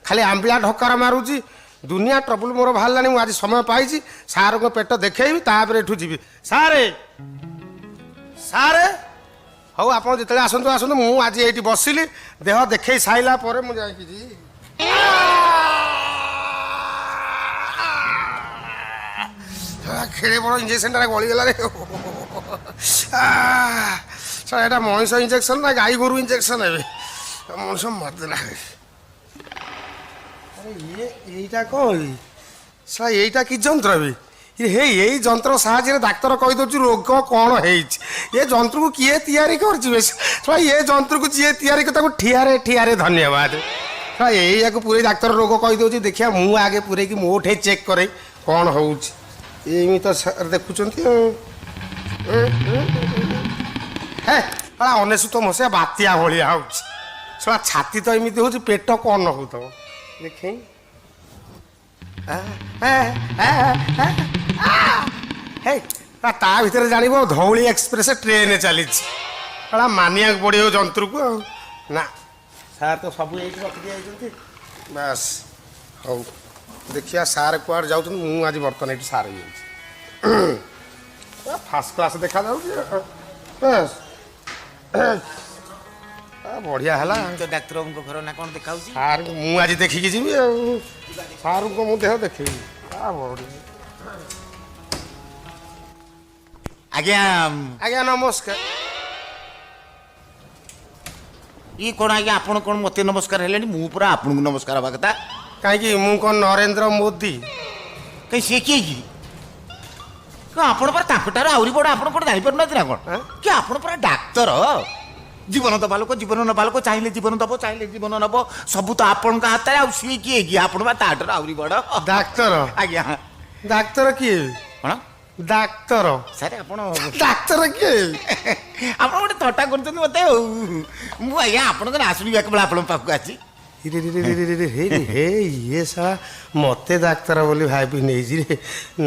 खाली आंबिला ढकार मारुची दुनिया ट्रबुल मोर बाहर आज समय पाई सार को पेट देखी तापर एठू जीवी सारे सारे हौ आप जिते आसतु आसतु मुझे आज ये बसिली देह देखे साइला मुझे खेले बड़ इंजेक्शन गलीगला एटा मनीष इंजेक्शन ना गाई गोरु इंजेक्शन है मनुष्य मरदेला এইটা কই সা এইটা কি যন্ত্র বে হে এই যন্ত্র সাহায্যে ডাক্তার কই দউছি রোগ কোন হেইছি এ যন্ত্রକୁ কিয়ে তৈয়ারি করছি বে সা এই যন্ত্রକୁ যিয়ে তৈয়ারি করে তাকে ঠিয়ারে ঠিয়ারে ধন্যবাদ সা এইয়াকে পুরে ডাক্তার রোগ কই দউছি দেখিয়া মু আগে পুরে কি মোঠে চেক করে কোন হউছি এমি তো দেখুচন্তি হে আ অনেসুত মশা বাতিয়া ভলিয়া হউছি সা ছাতি তো এমিতি হউছি পেট কোন হউতো देखें ता भर जान धौली एक्सप्रेस ट्रेन चली मानिया पड़ो जंत्र को ना सार तो सब रखी बस हौ देखिया सार कुआड़ जाऊँ आज बर्तमान ये सार फास्ट क्लास देखा बस बढ़िया है तो डाक्तर घर ना कौन देखा सार मुझे आज देखिकी जी सार को मुझे देह देख आज्ञा आज्ञा नमस्कार ये कौन आज्ञा आपण कौन मत नमस्कार है मु पूरा आपन को नमस्कार हवा कथा कहीं मु कौन नरेंद्र मोदी कहीं सी किए कि आपण पर ताकटार आउरी बड़ आपण कोन जानि परना ना कोन कि आपण पर डाक्टर जीवन दबा लोक जीवन नबा लोक चाहिए जीवन दब चाहिए जीवन नब सब तो आपण का हाथ में सी किए कि आपण ताटर आउरी बड़ डाक्तर आज्ञा डाक्तर किए कौन डाक्तर सारे आपण डाक्तर किए आपण गोटे थट्टा करछन मते मु आज्ञा आपण को आसुनी एक बेला आपण पाखु आसी हे ये सा मते डाक्तर बोली भाई नहीं जी रे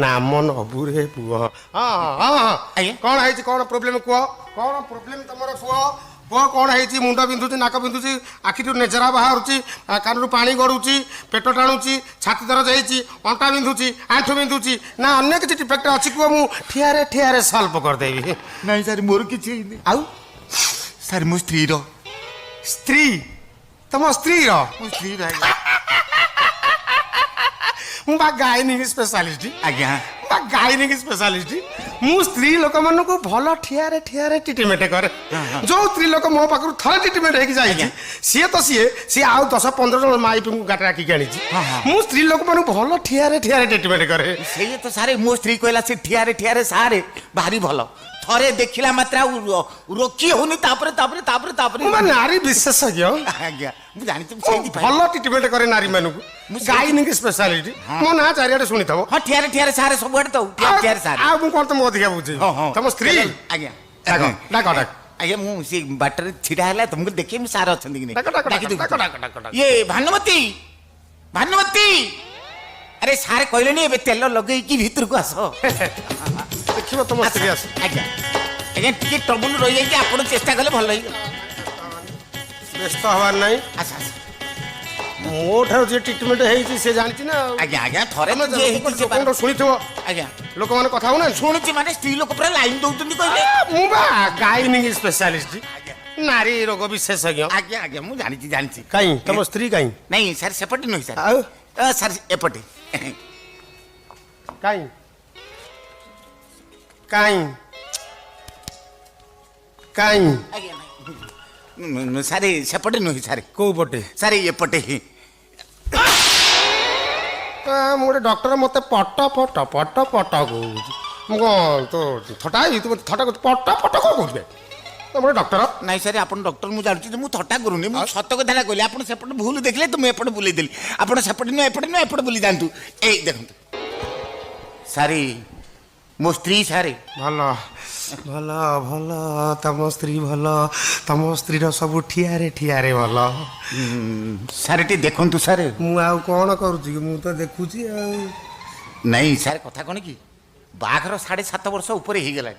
नाम नबू रे पुओ हाँ हाँ कौन है कौन प्रोब्लेम कह कौन प्रोब्लेम तुम पुओ पुओ कौन है मुंड बिंधुची नाक बिंधुची आखि नेजरा बाहर कान पानी गड़ुची पेट टाणुची छाती दरज होती अंटा बिंधुची आंठू बिंधुची ना अन्य किसी डिफेक्ट अच्छी कह मु ठियारे ठियारे सल्व करदेवी नहीं सर मोर किसी आउ सर मो स्त्री स्त्री तुम स्त्री स्त्री गायनिक स्पेशलिस्ट आज्ञा गायनिक स्पेशलिस्ट मु स्त्री लोक मान को भल ठियारे ठियारे ट्रिटमेंट करे जो स्त्री लोक मो पाखु थरे ट्रिटमेंट होगी जाए सी तो सी आउ 10-15 जन माई को गाट राखी आनी मु स्त्री लोक मान भल ठियारे ठियारे ट्रिटमेंट करे से तो सारे मो स्त्री कहला से ठियारे ठियारे सारे भारी भल थरे देखिला मात्रा रोकी होनी तापरे तापरे तापरे तापरे नारी विशेषज्ञ आज्ञा मु जानि तुम सेही भल ट्रिटमेंट करे नारी मानु को गायनिक स्पेशलिस्ट मो ना चारियाडे सुनी थबो हां ठियारे ठियारे सारे सब आडे तो ठियारे सारे आ मु कोन तुम अधिका बुझे तुम स्त्री आज्ञा डाक आज्ञा मु से बाटर छिडा हला तुमको देखि मु सार अछन कि डाक ये भानुमती भानुमती अरे सारे कहले नहीं एबे तेल लगई कि भीतर को आसो देखिबो तुम स्त्री आस आज्ञा आज्ञा टिके ट्रबल रहि जाई कि आपण चेष्टा कले भल होई व्यस्त हवार नहीं आसा मो ठार जे ट्रिटमेंट हेई से जानछि ना आज्ञा आज्ञा थरे जे हेई से कोन सुनिथबो आज्ञा लोक माने कथा होना सुनिछि माने स्त्री लोक पूरा लाइन दउतुनी कहले मु बा गायनिक स्पेशलिस्ट नारी रोग विशेषज्ञ आज्ञा आज्ञा मु जानिछि काई तुम स्त्री काई नहीं सर सेपटे नहीं सर सर एपटे काई काई काई सारे सेपटे नहीं सारे को पटे सारे एपटे मोटे डॉक्टर मत पट पट पट पट कहूँ तो थटा तुम थटा पट पट कौन कहूँ तुम डॉक्टर नहीं सर आप डॉक्टर मुझे जानती मुझे थटा करूनी मुझे सत कथा कहली आप सेपटे भूल देखले तो मुझे एपटे बुले देली आप सेपटे नुह एपटे नुह एपटे बुली जातु ए देखो सारी मो स्त्री सारे भल भल भल तम स्त्री भल तम स्त्री सब ठियारे ठियारे भल सारे टी देखु सारे मु कौन करुची मु तो देखुची नहीं सारे कथा कौन कि बाघर 7.5 वर्ष ऊपर हो गला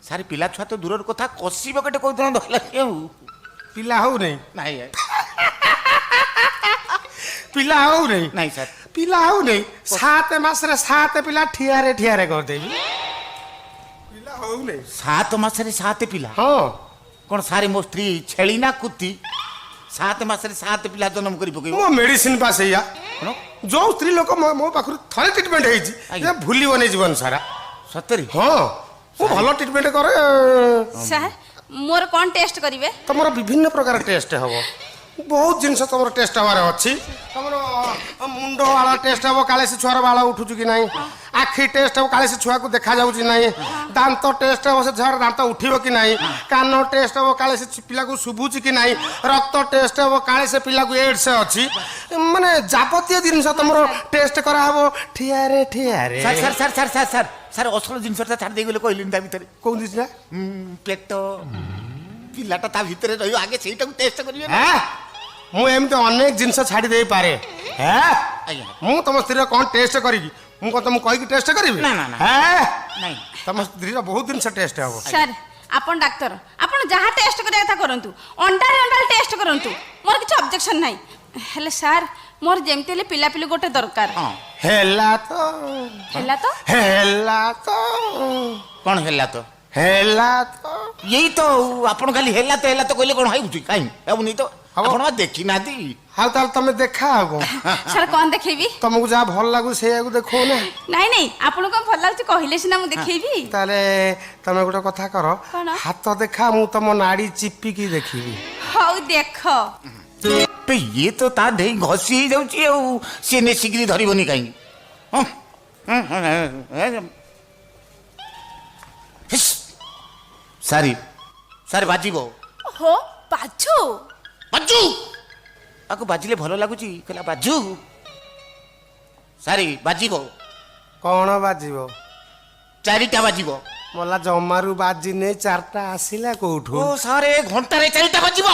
सारे पिला छुआ तो दूर कथा कषिब कटे कौन धरला पिला हो नहीं नहीं ପିଲା ହଉ ନାହିଁ ନାଇଁ ସାର୍ ପିଲା ହଉ ନାହିଁ 7 ମାସରେ 7 ପିଲା ଠିଆରେ ଠିଆରେ କରିଦେବି ପିଲା ହଉ ନାହିଁ 7 ମାସରେ 7 ପିଲା ହଁ କଣ ସାରେ ମୋ ସ୍ତ୍ରୀ ଛେଳି ନା କୁତି 7 ମାସରେ 7 ପିଲା ଜନ୍ମ କରି ପକେଇବ ମୋ ମେଡିସିନ ପା ସେଇଆ କଣ ଯୋଉ ସ୍ତ୍ରୀ ଲୋକ ମୋ ପାଖରୁ ଥରେ ଟ୍ରିଟମେଣ୍ଟ ହେଇଛି ଆଜ୍ଞା। ଭୁଲିବନି ଜୀବନ ସାରା ସତରେ ହଁ ମୁଁ ଭଲ ଟ୍ରିଟମେଣ୍ଟ କରେ ସାର୍ ମୋର କ'ଣ ଟେଷ୍ଟ କରିବେ? ତମର ବିଭିନ୍ନ ପ୍ରକାର ଟେଷ୍ଟ ହବ ବହୁତ ଜିନିଷ ତମର ଟେଷ୍ଟ ହବାର ଅଛି ତମର ମୁଣ୍ଡ ବାଳ ଟେଷ୍ଟ ହବ କାଳେ ସେ ଛୁଆର ବାଳ ଉଠୁଛୁ କି ନାହିଁ ଆଖି ଟେଷ୍ଟ ହବ କାଳେ ସେ ଛୁଆକୁ ଦେଖାଯାଉଛି ନାହିଁ ଦାନ୍ତ ଟେଷ୍ଟ ହବ ସେ ଛୁଆର ଦାନ୍ତ ଉଠିବ କି ନାହିଁ କାନ ଟେଷ୍ଟ ହବ କାଳେ ସେ ପିଲାକୁ ଶୁଭୁଛି କି ନାହିଁ ରକ୍ତ ଟେଷ୍ଟ ହବ କାଳେ ସେ ପିଲାକୁ ଏଡ୍ସ ଅଛି ମାନେ ଯାବତୀୟ ଜିନିଷ ତମର ଟେଷ୍ଟ କରାହବ ଠିଆରେ ଠିଆରେ sir sir sir sir sir sir sir ଅସଲ ଜିନିଷଟା ଛାଡ଼ି ଦେଇଗଲେ କହିଲିନି ତା ଭିତରେ କୋଉ ଜିନିଷ ପେଟ ପିଲାଟା ତା ଭିତରେ ରହିବ ଆଗେ ସେଇଟାକୁ ଟେଷ୍ଟ କରିବେ ନା। ମୁଁ ଏମିତି ଅନେକ ଜିନିଷ ଛାଡ଼ି ଦେଇପାରେ ଆଜ୍ଞା ମୁଁ ତମ ସ୍ତ୍ରୀର କ'ଣ ଟେଷ୍ଟ କରିବି ମୁଁ କ'ଣ ତମକୁ କହିକି ଟେଷ୍ଟ କରିବି ନା, ନା, ନା। ନାଇଁ ତମ ସ୍ତ୍ରୀର ବହୁତ ଜିନିଷ ଟେଷ୍ଟ ହବ ସାର୍ ଆପଣ ଡାକ୍ତର ଆପଣ ଯାହା ଟେଷ୍ଟ କରିବା କଥା କରନ୍ତୁ ଅଣ୍ଡାରେ ଟେଷ୍ଟ କରନ୍ତୁ ମୋର କିଛି ଅବଜେକ୍ସନ୍ ନାହିଁ ହେଲେ ସାର୍ ମୋର ଯେମିତି ହେଲେ ପିଲାପିଲି ଗୋଟେ ଦରକାର ହଁ ହେଲା ତ ହେଲା ତ ହେଲା ତ କ'ଣ ହେଲା ତ ହେଲା ତ ଏଇ ତ ଆପଣ ଖାଲି ହେଲା ତ କହିଲେ କ'ଣ ହେଉଛି କାହିଁ ହେବନି ତ ଆପଣ ବା ଦେଖିନାହାନ୍ତି ଆଉ ତାହେଲେ ତମେ ଦେଖା ଆଉ କ'ଣ ସାର୍ କ'ଣ ଦେଖେଇବି ତମକୁ ଯାହା ଭଲ ଲାଗୁଛି ସେଇଆକୁ ଦେଖଉ ନା ନାଇଁ ଆପଣଙ୍କୁ କ'ଣ ଭଲ ଲାଗୁଛି କହିଲେ ସିନା ମୁଁ ଦେଖେଇବି ତାହେଲେ ତମେ ଗୋଟେ କଥା କର କ'ଣ? ହାତ ଦେଖା ମୁଁ ତମ ନାଡି ଚିପିକି ଦେଖିବି ହଉ ଦେଖ ଇଏ ତ ତା ଦେଇ ଘଷି ହେଇଯାଉଛି ଆଉ ସିଏ ନେସିକିରି ଧରିବନି କାହିଁକି ସାରି ସାରି ବାଜିବ ହୋ ବାଜୁ ବାଜୁ ତାକୁ ବାଜିଲେ ଭଲ ଲାଗୁଛି କହିଲା ବାଜୁ ସାରି ବାଜିବ କ'ଣ ବାଜିବ 4ଟା ବାଜିବ ମଲା ଜମାରୁ ବାଜିନେ 4ଟା ଆସିଲା କୋଉଠୁ ଓ ସାରେ ଘଣ୍ଟାରେ 4ଟା ବାଜିବ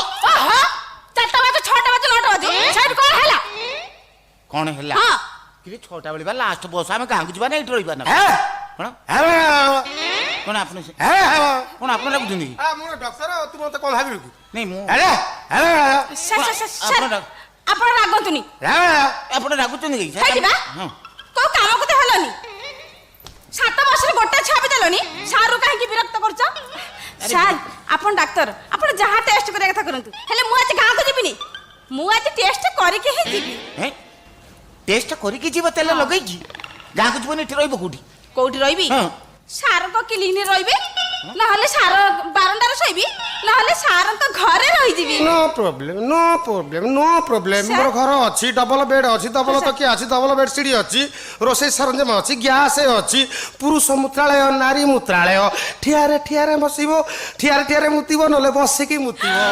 4ଟା ବାଜୁ 6ଟା ବାଜୁ 9ଟା ବାଜୁ ସାର୍ କ'ଣ ହେଲା କ'ଣ ହେଲା ହଁ କିରେ 6ଟା ବେଳେ ବା ଲାଷ୍ଟ ବସ୍ ଆମେ ଗାଁକୁ ଯିବା ନା ଏଇଠି ରହିବା ନା କ'ଣ କ'ଣ ଆପଣ କ'ଣ ଆପଣ ଡାକୁଛନ୍ତି କି ମୁଁ ଡକ୍ଟର ତୁ ମତେ କ'ଣ ଭାବିଲୁ କି ନାଇଁ ମୁଁ ସାର୍ ଆପଣ ରାଗନ୍ତୁନି ଆପଣ ଡାକୁଛନ୍ତି କି ହେଇଟି ବା ହଁ କୋଉ କାମକୁ ତ ହେଲନି 7 ବର୍ଷରେ ଗୋଟେ ଛୁଆ ବି ଦେଲନି ସାରୁ କାହିଁକି ବିରକ୍ତ କରୁଛ ସାର୍ ଆପଣ ଡାକ୍ତର ଆପଣ ଯାହା ଟେଷ୍ଟ କରିବା କଥା କରନ୍ତୁ ହେଲେ ମୁଁ ଆଜି ଗାଁକୁ ଯିବିନି ମୁଁ ଆଜି ଟେଷ୍ଟ କରିକି ହିଁ ଯିବି ଟେଷ୍ଟ କରିକି ଯିବ ତେଲ ଲଗେଇକି ଗାଁକୁ ଯିବନି ଏଠି ରହିବ କୋଉଠି ରହିବି ହଁ ସାରଙ୍କ କ୍ଲିନିକରେ ରହିବି ନହେଲେ ସାର ବାରଣ୍ଡାରେ ଶୋଇବି ନହେଲେ ସାରଙ୍କ ଘରେ ରହିଯିବି नो प्रॉब्लम मोर घर अच्छी डबल बेड अच्छी डबल तकिया अच्छी डबल बेडसीट अच्छी रोसे सरंजाम अच्छी गैस अच्छी पुरुष मूत्रालय नारी मूत्रालय ठियारे ठियारे बसिबो ठियारे ठियारे मुतिबो नले बसिकी मुतिबो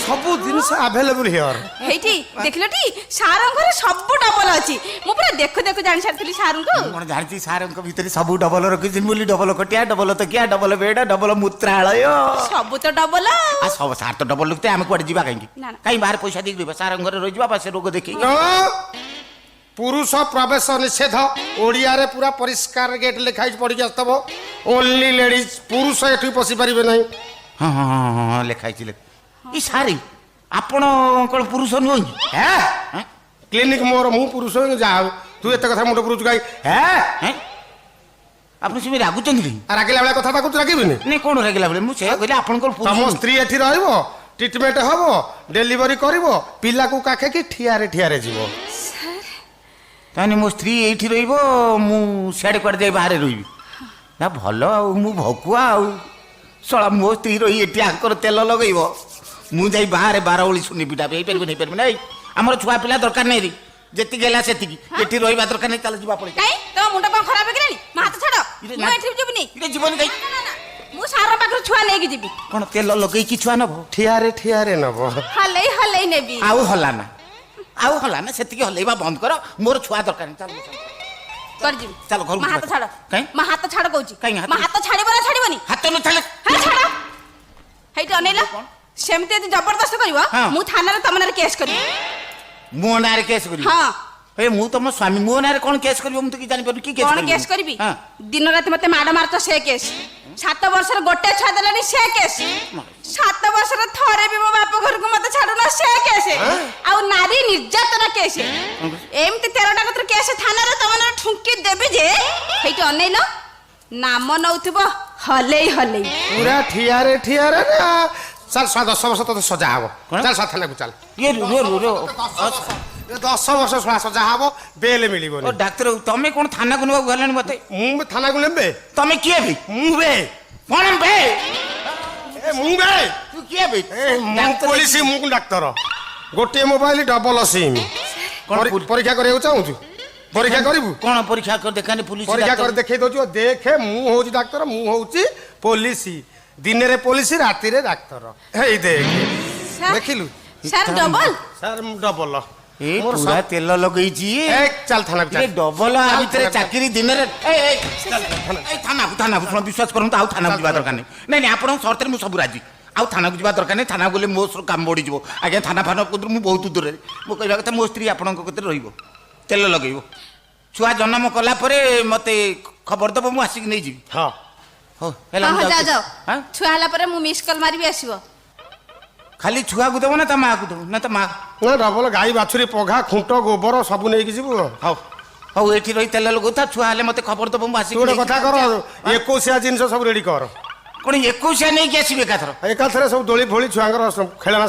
सब जिनिस अवेलेबल हियर हेठी देखलटी सारଙ୍କ ଘରେ ସବୁ ଡବଲ ଅଛି ମୁଁ ପୁରା ଦେଖୁ ଦେଖୁ ଜାଣି ସାରିଥିଲି ସାରଙ୍କୁ କ'ଣ ଜାଣିଛି ସାରଙ୍କ ଭିତରେ ସବୁ ଡବଲ ରଖିଛନ୍ତି ବୋଲି ଡବଲ ଖଟିଆ ଡବଲ ତକିଆ ଡବଲ ବେଡ ଡବଲ ମୂତ୍ରାଳୟ ସବୁ ତ ଡବଲ ଆଉ ସବୁ ସାର ତ ଡବଲ ଲୁକିతే ଆମେ କୁଆଡ଼େ ଯିବା କାହିଁକି ନା, ନା। କାହିଁ ବାହାରେ ପଇସା ଦେଇକି ରହିବା ସାରଙ୍କ ଘରେ ରହିଯିବା ବା ସେ ରୋଗ ଦେଖେଇକି पुरुष प्रवेश निषेध ओडिया रे पूरा परिष्कार गेट लिखाई पड़ी आसतब ओनली लेडीज पुरुष एठी पसी परिबे नहीं ହଁ ହଁ ହଁ ହଁ ଲେଖା ହେଇଛି ଇ ସାରି ଆପଣ କ'ଣ ପୁରୁଷ ନୁହଁ କି हैं क्लिनिक मोर मु पुरुष जा तू एत कथा मुंड पुरुष गाई हैं ଆପଣ ସେମିତି ରାଗୁଛନ୍ତି କି रागिला बेला कथा ताकू रागिबिनी ନାଇଁ କ'ଣ ରାଗିଲା ବେଳେ ମୁଁ ସେ କହିଲି ଆପଣଙ୍କର तम ପୁରୁଷ स्त्री एठी रहइबो ट्रीटमेंट हबो डिलीवरी करिवो पिला को काखे की ठियारे ठियारे जीवो ତାହେଲେ ମୋ ସ୍ତ୍ରୀ ଏଇଠି ରହିବ ମୁଁ ସିଆଡ଼େ କୁଆଡ଼େ ଯାଇ ବାହାରେ ରହିବି ନା ଭଲ ଆଉ ମୁଁ ଭକୁଆ ଆଉ ଶଳା ମୋ ସ୍ତ୍ରୀ ରହି ଏଠି ଆଙ୍କର ତେଲ ଲଗେଇବ ମୁଁ ଯାଇ ବାହାରେ 12 ଓଳି ଶୁଣି ପିଟା ହେଇପାରିବନି ନାଇଁ ଆମର ଛୁଆ ପିଲା ଦରକାର ନାହିଁ ଯେତିକି ହେଲା ସେତିକି ଏଠି ରହିବା ଦରକାର ନାହିଁ ଚାଲ ଯିବା ପଳେଇ କାଇଁ ତମ ମୁଣ୍ଡ କ'ଣ ଖରାପ ହେଇଗଲାଣି ମୋ ହାତ ଛାଡ ମୁଁ ଏଠି ଯିବିନି ଇରେ ଯିବନି କାଇଁ ମୁଁ ସାର ପାଖରୁ ଛୁଆ ନେଇକି ଯିବି କ'ଣ ତେଲ ଲଗେଇକି ଛୁଆ ନବ ठियारे ठियारे नबो ହଲେଇ ନେବି ଆଉ ହଲା ନା ସେତିକି ହଲେଇବା ବନ୍ଦ କର ମୋର ଛୁଆ ଦରକାର ନାହିଁ ଚାଲ କୁଆଡେ ଯିବି ଚାଲ ଘରକୁ ମୋ ହାତ ଯିବା। ଛାଡ କାଇଁ? ମୋ ହାତ ଛାଡ କହୁଛି କାଇଁ ହାତ? ମୋ ହାତ ଛାଡିବ ନା ଛାଡିବନି ହାତ ନଥିଲେ ହଁ ଛାଡ ହେଇଟି ଅନେଇଲ ସେମିତି ଯଦି ଜବରଦସ୍ତ କରିବ ହଁ। ମୁଁ ଥାନାରେ ତମ ନାଁରେ କେସ୍ କରିବି ମୋ ନାଁରେ କେସ୍ କରିବି ହଁ ଏ ମୁଁ ତମ ସ୍ୱାମୀ ମୋ ନାଁରେ କ'ଣ କେସ୍ କରିବ ମୁଁ ତ କି ଜାଣିପାରୁନି କି କଣ କେସ୍ କରିବି ହଁ ଦିନ ରାତି ମତେ ମାଡ ମାରୁଛ ସେ କେସ୍ 7 ବର୍ଷର ଗୋଟେ ଛୁଆ ଦେଲାନି ସେ କେସ୍ 7 ବର୍ଷର ଥରେ ବି ମୋ ବାପ ଘରକୁ ମତେ ଛାଡୁନ ସେ କେସ୍ ଆଉ ନାରୀ ନିର୍ଯାତନା କେସ୍ ଏମିତି 13ଟା କତର କେସ୍ ଥାନାରେ ତମର ଠୁଙ୍କି ଦେବି ଯେ ସେଇଠି ଅନେଇଲ ନାମ ନଉଥିବ ହଲେଇ ହଲେଇ ପୁରା ଠିଆରେ ନା ଚାଲ 10 ବର୍ଷ ତତେ ସଜା ହବ ଚାଲ ଥାନାକୁ ଚାଲ ଇଏ ରୁଅ 10 ବର୍ଷ ସଜା ହବ ବେଲ ମିଳିବନି। ଓ ଡାକ୍ତର ତମେ କୋଣ ଥାନାକୁ ନେବାକୁ ଗଲାନି ମତେ ମୁଁ ଥାନାକୁ ନେବେ ତମେ କିଏ ବି ମୁଁ ବେ କଣ ବେ ମୁଁ ବେ ତୁ କିଏ ବେ ମୁଁ ପୋଲିସ ମୁଁ ଡାକ୍ତର ଗୋଟିଏ ମୋବାଇଲ ଡବଲ ସିମ୍ ପରୀକ୍ଷା କରିବାକୁ ଚାହୁଁଛୁ ପରୀକ୍ଷା କରିବୁ କଣ ପରୀକ୍ଷା କରି ଦେଖାନି ପୁଲିସ ପରୀକ୍ଷା କରି ଦେଖେଇ ଦଉଛୁ ଦେଖେ ମୁଁ ହଉଛି ଡାକ୍ତର ମୁଁ ହଉଛି ପୋଲିସ ଦିନରେ ପୋଲିସ ରାତିରେ ଡାକ୍ତର ହେଇ ଦେଖ ଦେଖିଲୁ ସାର୍ ଡବଲ ସାର୍ ମୁଁ ଡବଲ ଏ ପୁରା ତେଲ ଲଗେଇଛି ଚାଲ ଥାନାକୁ ଚାଲ ଡବଲ ଆ ଭିତରେ ଚାକିରି ଦିନରେ ଥାନାକୁ ଶୁଣ ବିଶ୍ୱାସ କରନ୍ତୁ ଆଉ ଥାନାକୁ ଯିବା ଦରକାର ନାହିଁ ନାଇଁ ଆପଣଙ୍କ ସର୍ତ୍ତରେ ମୁଁ ସବୁ ରାଜି ଆଉ ଥାନାକୁ ଯିବା ଦରକାର ନାହିଁ ଥାନାକୁ ଗଲେ ମୋ କାମ ବଢ଼ିଯିବ ଆଜ୍ଞା ଥାନା ଫାନା କତରୁ ମୁଁ ବହୁତ ଦୂରରେ ମୁଁ କହିବା କଥା ମୋ ସ୍ତ୍ରୀ ଆପଣଙ୍କ କତିରେ ରହିବ ତେଲ ଲଗେଇବ ଛୁଆ ଜନ୍ମ କଲା ପରେ ମତେ ଖବର ଦବ ମୁଁ ଆସିକି ନେଇଯିବି ହଁ ହଉ ହେଲା ଯାଅ ଛୁଆ ହେଲା ପରେ ମୁଁ ମିସ୍ କଲ୍ ମାରିବି ଆସିବ ଖାଲି ଛୁଆକୁ ଦେବ ନା ତା ମାଆକୁ ଦେବ ନା ତା ମା ନା ଡବଲ ଗାଈ ବାଛୁରୀ ପଘା ଖୁଣ୍ଟ ଗୋବର ସବୁ ନେଇକି ଯିବୁ ହଉ ହଉ ଏଠି ରହି ତେଲ ଲଗଉଥା ଛୁଆ ହେଲେ ମତେ ଖବର ଦବ ମୁଁ ଆସିକି ଗୋଟେ କଥା କର 21 ଜିନିଷ ସବୁ ରେଡି କର କଣ 21 ନେଇକି ଆସିବେ ଏକାଥର ଏକାଥରେ ସବୁ ଦୋଳି ଫୋଳି ଛୁଆଙ୍କର ଖେଳନା